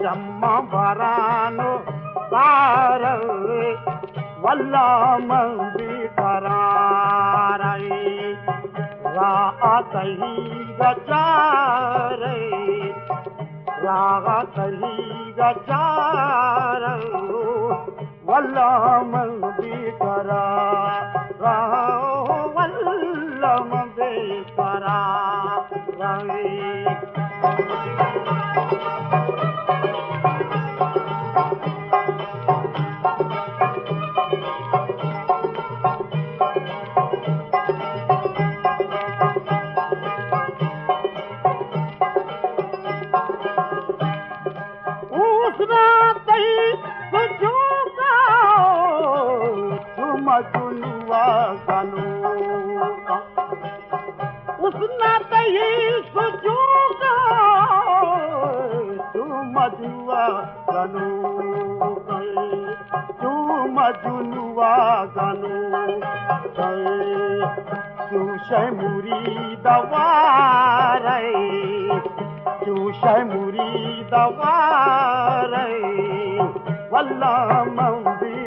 चम्मा बरानो car वल्ला मंदी करारे रातही गचारे रातही गचारे वल्ला मंदी करा वल्ला मंदी करा मजुनुआ गनो उसना तही सुजूगा तू मजुआ गनो तू मजुनुआ गनो तू शमुरी दवारे तू शमुरी दवारे वल्ला मंदी